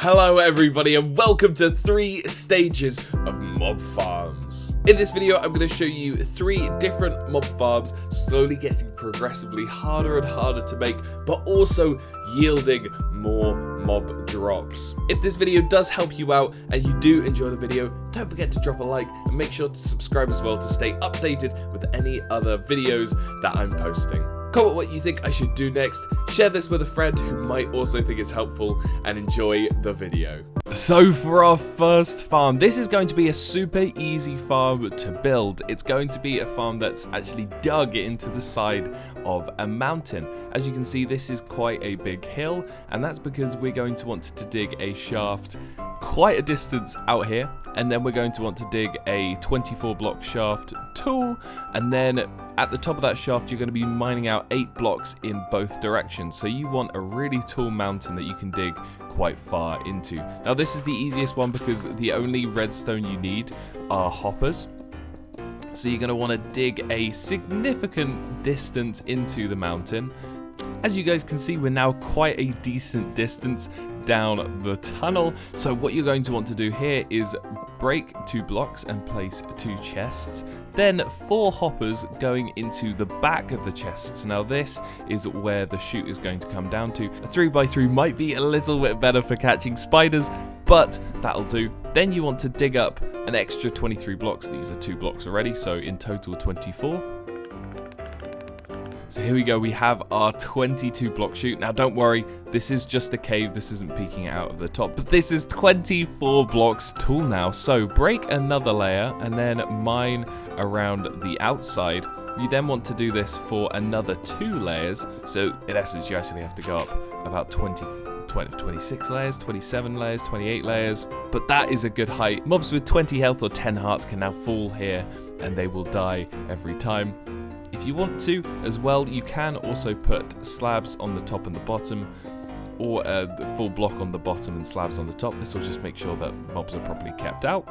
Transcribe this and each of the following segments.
Hello everybody and welcome to 3 stages of mob farms. In this video I'm going to show you 3 different mob farms, slowly getting progressively harder and harder to make, but also yielding more mob drops. If this video does help you out and you do enjoy the video, don't forget to drop a like and make sure to subscribe as well to stay updated with any other videos that I'm posting. Comment what you think I should do next, share this with a friend who might also think it's helpful, and enjoy the video. So for our first farm, this is going to be a super easy farm to build. It's going to be a farm that's actually dug into the side of a mountain. As you can see, this is quite a big hill, and that's because we're going to want to dig a shaft quite a distance out here, and then we're going to want to dig a 24 block shaft tool, and then at the top of that shaft you're going to be mining out 8 blocks in both directions. So you want a really tall mountain that you can dig quite far into. Now this is the easiest one because the only redstone you need are hoppers. So you're going to want to dig a significant distance into the mountain. As you guys can see, we're now quite a decent distance down the tunnel. So what you're going to want to do here is break 2 blocks and place 2 chests, then 4 hoppers going into the back of the chests. Now this is where the chute is going to come down to. A 3x3 might be a little bit better for catching spiders, but that'll do. Then you want to dig up an extra 23 blocks. These are 2 blocks already, so in total 24. So here we go, we have our 22 block chute. Now don't worry, this is just a cave, this isn't peeking out of the top, but this is 24 blocks tall now. So break another layer and then mine around the outside. You then want to do this for another 2 layers. So in essence, you actually have to go up about 26 layers, 27 layers, 28 layers, but that is a good height. Mobs with 20 health or 10 hearts can now fall here and they will die every time. If you want to as well, you can also put slabs on the top and the bottom, or the full block on the bottom and slabs on the top. This will just make sure that mobs are properly kept out.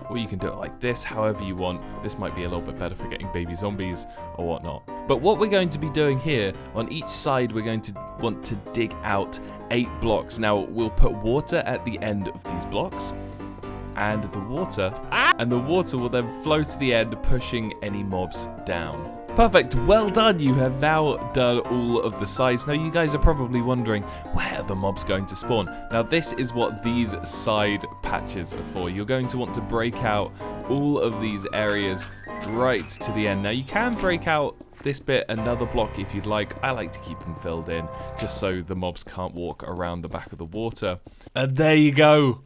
Or you can do it like this, however you want. This might be a little bit better for getting baby zombies or whatnot. But what we're going to be doing here, on each side we're going to want to dig out 8 blocks. Now we'll put water at the end of these blocks, and the water will then flow to the end, pushing any mobs down. Perfect, well done, you have now done all of the sides. Now you guys are probably wondering, where are the mobs going to spawn? Now this is what these side patches are for. You're going to want to break out all of these areas right to the end. Now you can break out this bit another block if you'd like. I like to keep them filled in, just so the mobs can't walk around the back of the water. And there you go.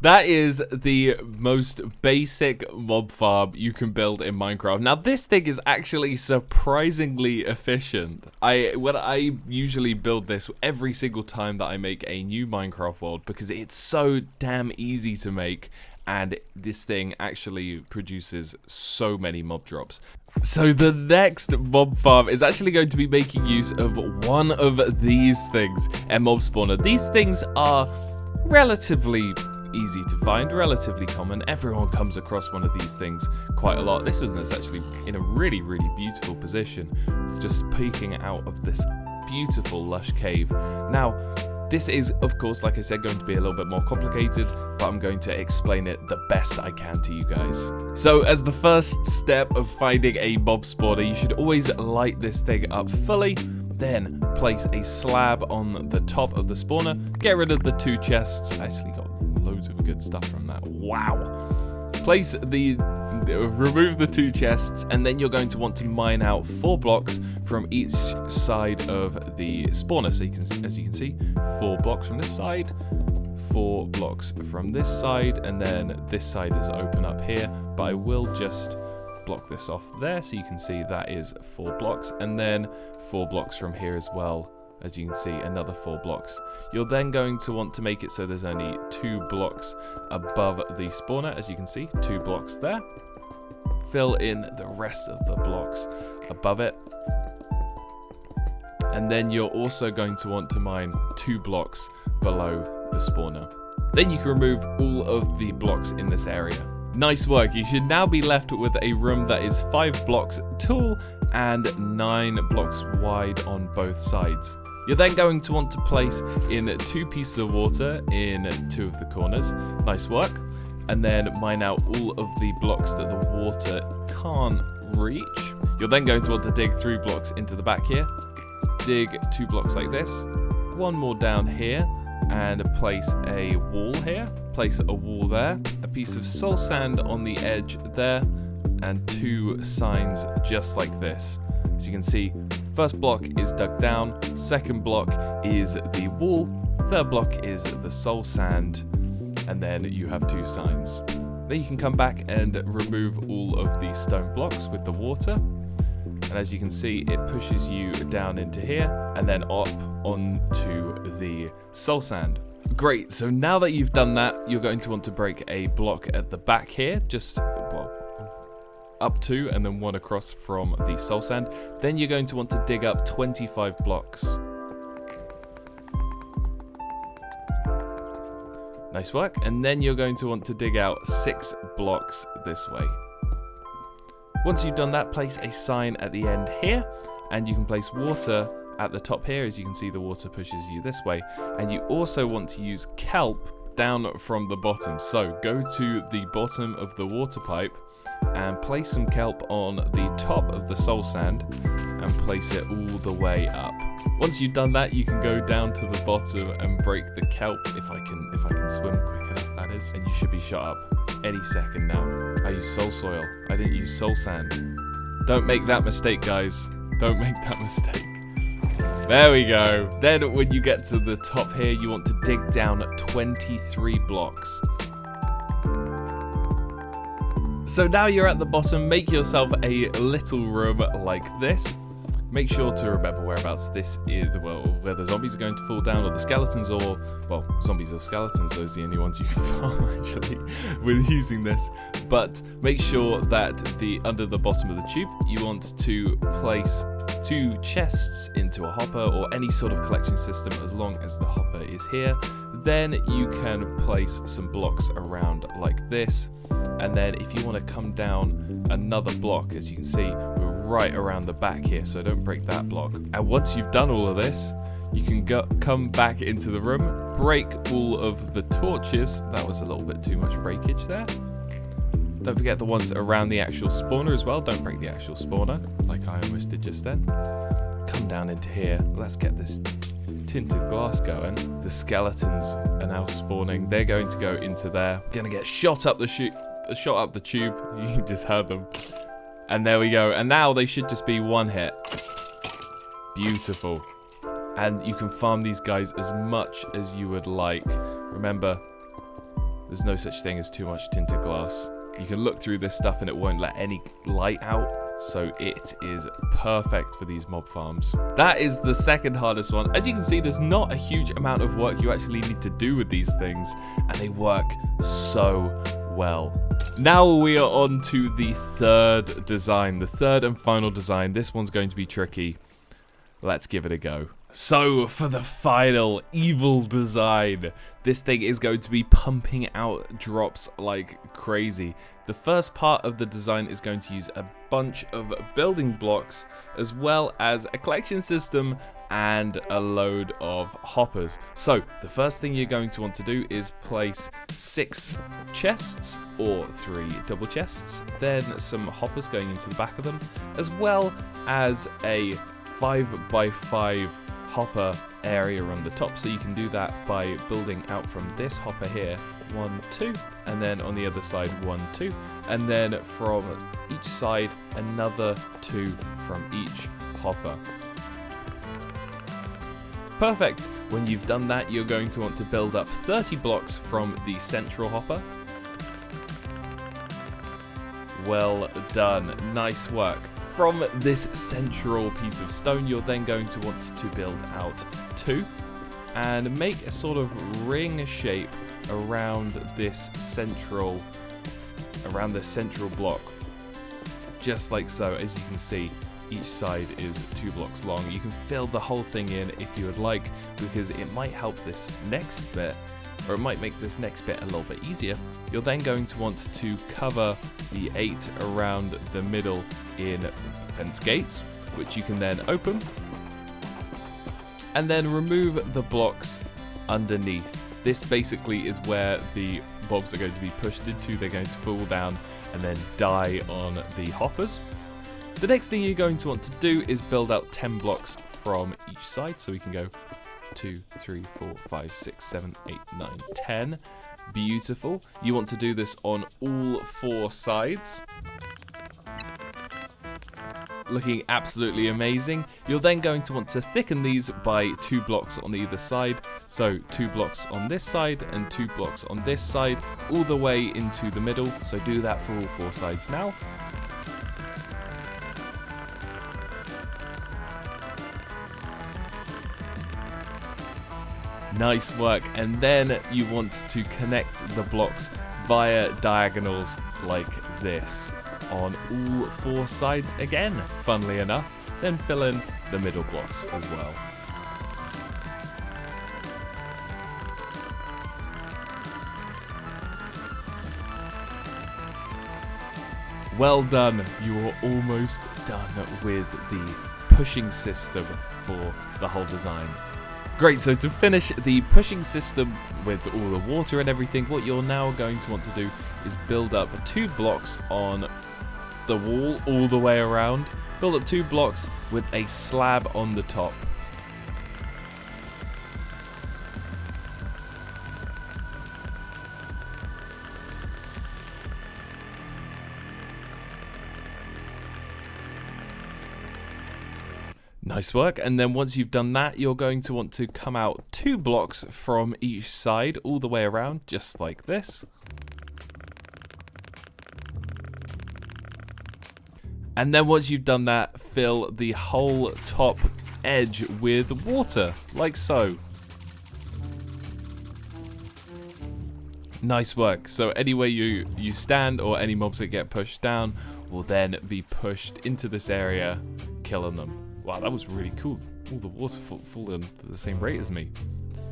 That is the most basic mob farm you can build in Minecraft. Now this thing is actually surprisingly efficient. When I usually build this every single time that I make a new Minecraft world, because it's so damn easy to make, and this thing actually produces so many mob drops. So the next mob farm is actually going to be making use of one of these things, a mob spawner. These things are relatively easy to find, relatively common. Everyone comes across one of these things quite a lot. This one is actually in a really beautiful position, just peeking out of this beautiful lush cave. Now this is, of course, like I said, going to be a little bit more complicated, but I'm going to explain it the best I can to you guys. So as the first step of finding a mob spawner, you should always light this thing up fully, then place a slab on the top of the spawner, get rid of the 2 chests. I actually got loads of good stuff from that. Wow. Remove the 2 chests, and then you're going to want to mine out 4 blocks from each side of the spawner. So you can, as you can see, 4 blocks from this side, 4 blocks from this side, and then this side is open up here, but I will just block this off there so you can see that is 4 blocks, and then 4 blocks from here as well. As you can see, another 4 blocks. You're then going to want to make it so there's only 2 blocks above the spawner. As you can see, 2 blocks there. Fill in the rest of the blocks above it. And then you're also going to want to mine 2 blocks below the spawner. Then you can remove all of the blocks in this area. Nice work. You should now be left with a room that is 5 blocks tall and 9 blocks wide on both sides. You're then going to want to place in 2 pieces of water in 2 of the corners. Nice work. And then mine out all of the blocks that the water can't reach. You're then going to want to dig 3 blocks into the back here. Dig 2 blocks like this. 1 more down here. And place a wall here. Place a wall there. A piece of soul sand on the edge there. And 2 signs just like this. As you can see, first block is dug down, second block is the wall, third block is the soul sand, and then you have 2 signs. Then you can come back and remove all of the stone blocks with the water. And as you can see, it pushes you down into here and then up onto the soul sand. Great, so now that you've done that, you're going to want to break a block at the back here, just, well, up 2 and then 1 across from the soul sand. Then you're going to want to dig up 25 blocks. Nice work. And then you're going to want to dig out 6 blocks this way. Once you've done that, place a sign at the end here, and you can place water at the top here. As you can see, the water pushes you this way, and you also want to use kelp down from the bottom. So go to the bottom of the water pipe and place some kelp on the top of the soul sand and place it all the way up. Once you've done that, you can go down to the bottom and break the kelp, if I can swim quick enough, that is, and you should be shot up any second now. I used soul soil, I didn't use soul sand. Don't make that mistake, guys. Don't make that mistake. There we go. Then when you get to the top here, you want to dig down 23 blocks. So now you're at the bottom, make yourself a little room like this. Make sure to remember whereabouts this is, well, where the zombies are going to fall down, or the skeletons, or, well, zombies or skeletons, those are the only ones you can farm, actually, with using this. But make sure that under the bottom of the tube, you want to place 2 chests into a hopper, or any sort of collection system, as long as the hopper is here. Then you can place some blocks around like this. And then if you want to come down another block, as you can see, we're right around the back here, so don't break that block. And once you've done all of this, you can come back into the room, break all of the torches. That was a little bit too much breakage there. Don't forget the ones around the actual spawner as well. Don't break the actual spawner, like I almost did just then. Come down into here. Let's get this tinted glass going. The skeletons are now spawning. They're going to go into there. Gonna get shot up the tube. You just heard them. And there we go. And now they should just be 1 hit. Beautiful. And you can farm these guys as much as you would like. Remember, there's no such thing as too much tinted glass. You can look through this stuff and it won't let any light out. So it is perfect for these mob farms. That is the second hardest one. As you can see, there's not a huge amount of work you actually need to do with these things, and they work so well. Now we are on to the third design, the third and final design. This one's going to be tricky. Let's give it a go. So for the final evil design, this thing is going to be pumping out drops like crazy. The first part of the design is going to use a bunch of building blocks, as well as a collection system and a load of hoppers. So the first thing you're going to want to do is place 6 chests, or 3 double chests, then some hoppers going into the back of them, as well as a 5x5 hopper area on the top. So you can do that by building out from this hopper here, 1, 2, and then on the other side 1, 2, and then from each side another 2 from each hopper. Perfect. When you've done that, you're going to want to build up 30 blocks from the central hopper. Well done. Nice work. From this central piece of stone, you're then going to want to build out 2 and make a sort of ring shape around this central block, just like so. As you can see, each side is 2 blocks long. You can fill the whole thing in if you would like, because it might help this next bit, or it might make this next bit a little bit easier. You're then going to want to cover the 8 around the middle in fence gates, which you can then open. and then remove the blocks underneath. This basically is where the mobs are going to be pushed into. They're going to fall down and then die on the hoppers. The next thing you're going to want to do is build out 10 blocks from each side. So we can go 2, 3, 4, 5, 6, 7, 8, 9, 10. Beautiful. You want to do this on all 4 sides. Looking absolutely amazing. You're then going to want to thicken these by 2 blocks on either side. So 2 blocks on this side and 2 blocks on this side, all the way into the middle. So do that for all 4 sides now. Nice work. And then you want to connect the blocks via diagonals like this on all 4 sides again, funnily enough. Then fill in the middle blocks as well. Well done, you are almost done with the pushing system for the whole design. Great, so to finish the pushing system with all the water and everything, what you're now going to want to do is build up 2 blocks on the wall all the way around. Build up 2 blocks with a slab on the top. Nice work. And then once you've done that, you're going to want to come out 2 blocks from each side all the way around, just like this. And then once you've done that, fill the whole top edge with water, like so. Nice work. So anywhere you stand or any mobs that get pushed down will then be pushed into this area, killing them. Wow, that was really cool. All the water falling at the same rate as me.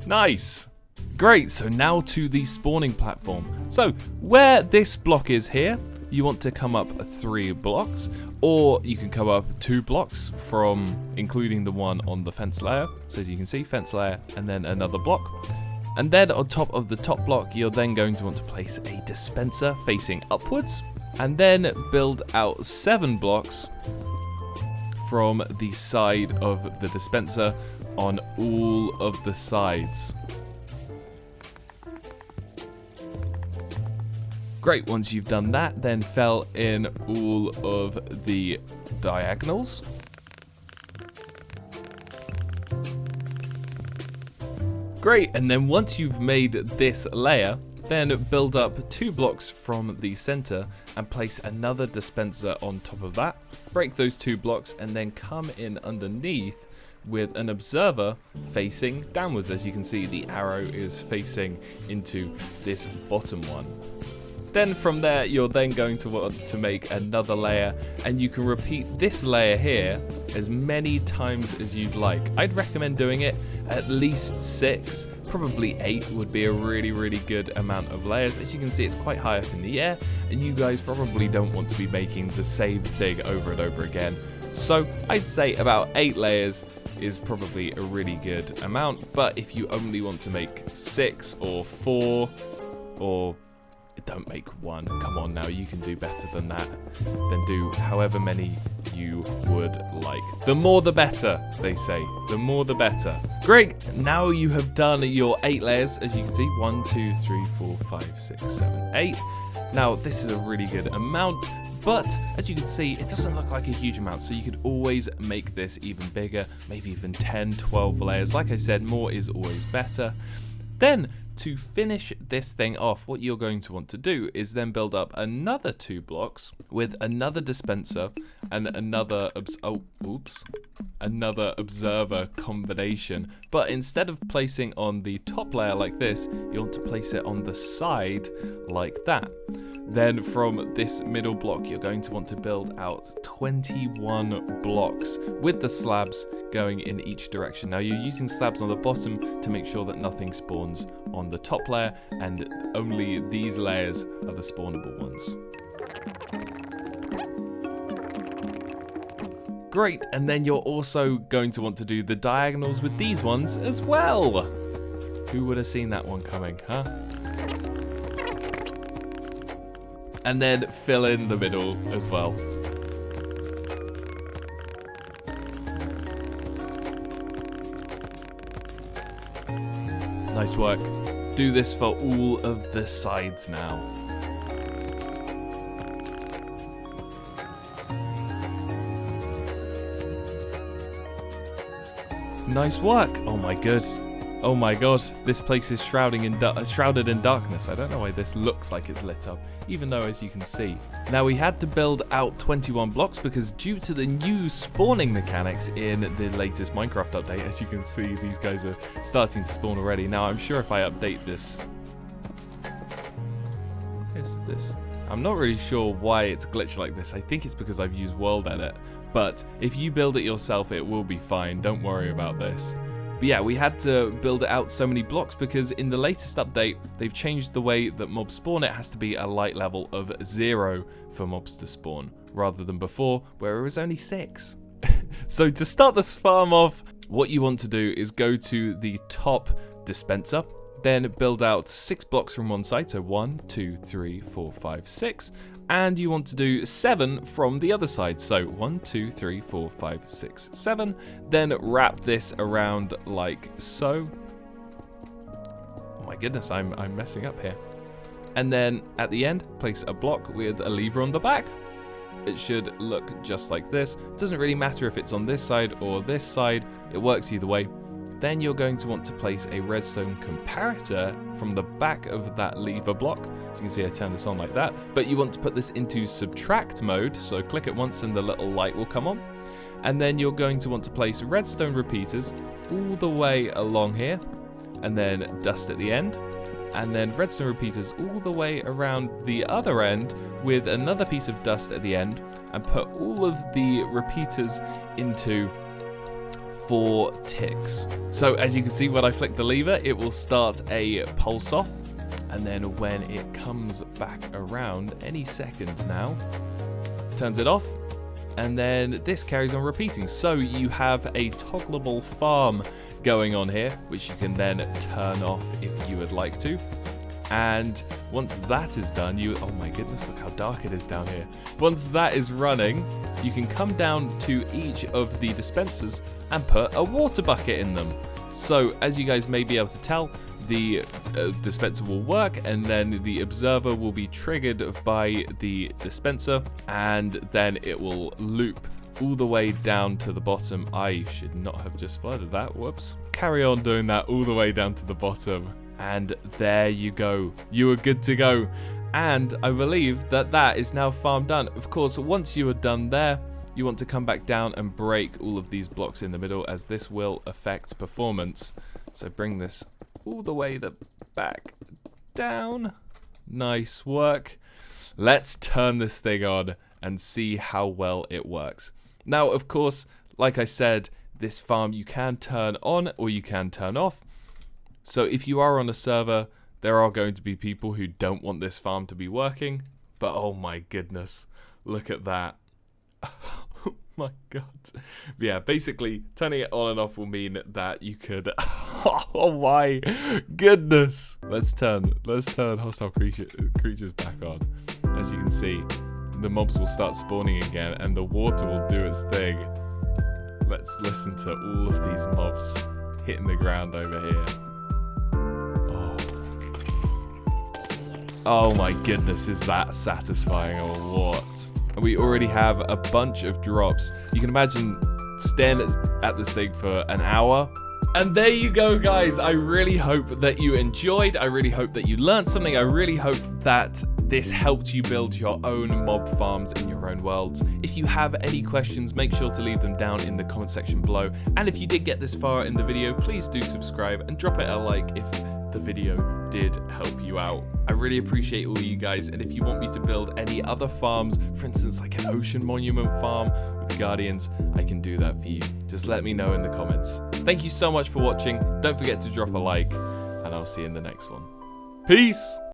Nice. Great, so now to the spawning platform. So where this block is here, you want to come up 3 blocks, or you can come up 2 blocks from including the one on the fence layer. So as you can see, fence layer and then another block. And then on top of the top block, you're then going to want to place a dispenser facing upwards, and then build out 7 blocks from the side of the dispenser on all of the sides. Great, once you've done that, then fill in all of the diagonals. Great, and then once you've made this layer, then build up 2 blocks from the center and place another dispenser on top of that. Break those 2 blocks and then come in underneath with an observer facing downwards. As you can see, the arrow is facing into this bottom one. Then from there, you're then going to want to make another layer, and you can repeat this layer here as many times as you'd like. I'd recommend doing it at least 6, probably 8 would be a really good amount of layers. As you can see, it's quite high up in the air, and you guys probably don't want to be making the same thing over and over again. So I'd say about 8 layers is probably a really good amount, but if you only want to make 6 or 4, or don't make 1. Come on now, you can do better than that. Then do however many you would like. The more the better, they say. The more the better. Great, now you have done your 8 layers, as you can see. 1, 2, 3, 4, 5, 6, 7, 8. Now, this is a really good amount, but as you can see, it doesn't look like a huge amount, so you could always make this even bigger, maybe even 10, 12 layers. Like I said, more is always better. Then, to finish this thing off, what you're going to want to do is then build up another 2 blocks with another dispenser and another observer combination. But instead of placing on the top layer like this, you want to place it on the side like that. Then from this middle block, you're going to want to build out 21 blocks with the slabs going in each direction. Now you're using slabs on the bottom to make sure that nothing spawns on the top layer, and only these layers are the spawnable ones. Great, and then you're also going to want to do the diagonals with these ones as well. Who would have seen that one coming, huh? And then fill in the middle as well. Nice work. Do this for all of the sides now. Nice work. Oh my god. Oh my god. This place is shrouded in darkness. I don't know why this looks like it's lit up, even though, as you can see. Now, we had to build out 21 blocks because due to the new spawning mechanics in the latest Minecraft update, as you can see, these guys are starting to spawn already. Now, I'm sure if I update this... I'm not really sure why it's glitched like this. I think it's because I've used World Edit. But if you build it yourself, it will be fine. Don't worry about this. But yeah, we had to build it out so many blocks because in the latest update, they've changed the way that mobs spawn. It has to be a light level of 0 for mobs to spawn, rather than before, where it was only 6. So to start this farm off, what you want to do is go to the top dispenser, then build out 6 blocks from one side, so 1, 2, 3, 4, 5, 6. And you want to do 7 from the other side. So 1, 2, 3, 4, 5, 6, 7. Then wrap this around like so. Oh my goodness, I'm messing up here. And then at the end, place a block with a lever on the back. It should look just like this. It doesn't really matter if it's on this side or this side. It works either way. Then you're going to want to place a redstone comparator from the back of that lever block. So you can see I turn this on like that. But you want to put this into subtract mode. So click it once and the little light will come on. And then you're going to want to place redstone repeaters all the way along here. And then dust at the end. And then redstone repeaters all the way around the other end with another piece of dust at the end. And put all of the repeaters into 4 ticks. So as you can see, when I flick the lever, it will start a pulse off, and then when it comes back around any second now, turns it off, and then this carries on repeating. So you have a toggleable farm going on here, which you can then turn off if you would like to. And once that is done, oh my goodness, look how dark it is down here. Once that is running, you can come down to each of the dispensers and put a water bucket in them. So as you guys may be able to tell, the dispenser will work, and then the observer will be triggered by the dispenser, and then it will loop all the way down to the bottom. I should not have just flooded that, whoops. Carry on doing that all the way down to the bottom. And there you go. You are good to go. And I believe that that is now farm done. Of course, once you are done there, you want to come back down and break all of these blocks in the middle, as this will affect performance. So bring this all the way back down. Nice work. Let's turn this thing on and see how well it works. Now, of course, like I said, this farm you can turn on or you can turn off. So if you are on a server, there are going to be people who don't want this farm to be working. But oh my goodness, look at that. Oh my god. Yeah, basically, turning it on and off will mean that you could... Oh my goodness. Let's turn hostile creatures back on. As you can see, the mobs will start spawning again and the water will do its thing. Let's listen to all of these mobs hitting the ground over here. Oh my goodness, is that satisfying or what? We already have a bunch of drops. You can imagine staring at this thing for an hour. And there you go, guys. I really hope that you enjoyed. I really hope that you learned something. I really hope that this helped you build your own mob farms in your own worlds. If you have any questions, make sure to leave them down in the comment section below. And if you did get this far in the video, please do subscribe and drop it a like if the video did help you out. I really appreciate all of you guys, and if you want me to build any other farms, for instance like an ocean monument farm with guardians, I can do that for you. Just let me know in the comments. Thank you so much for watching. Don't forget to drop a like, and I'll see you in the next one. Peace!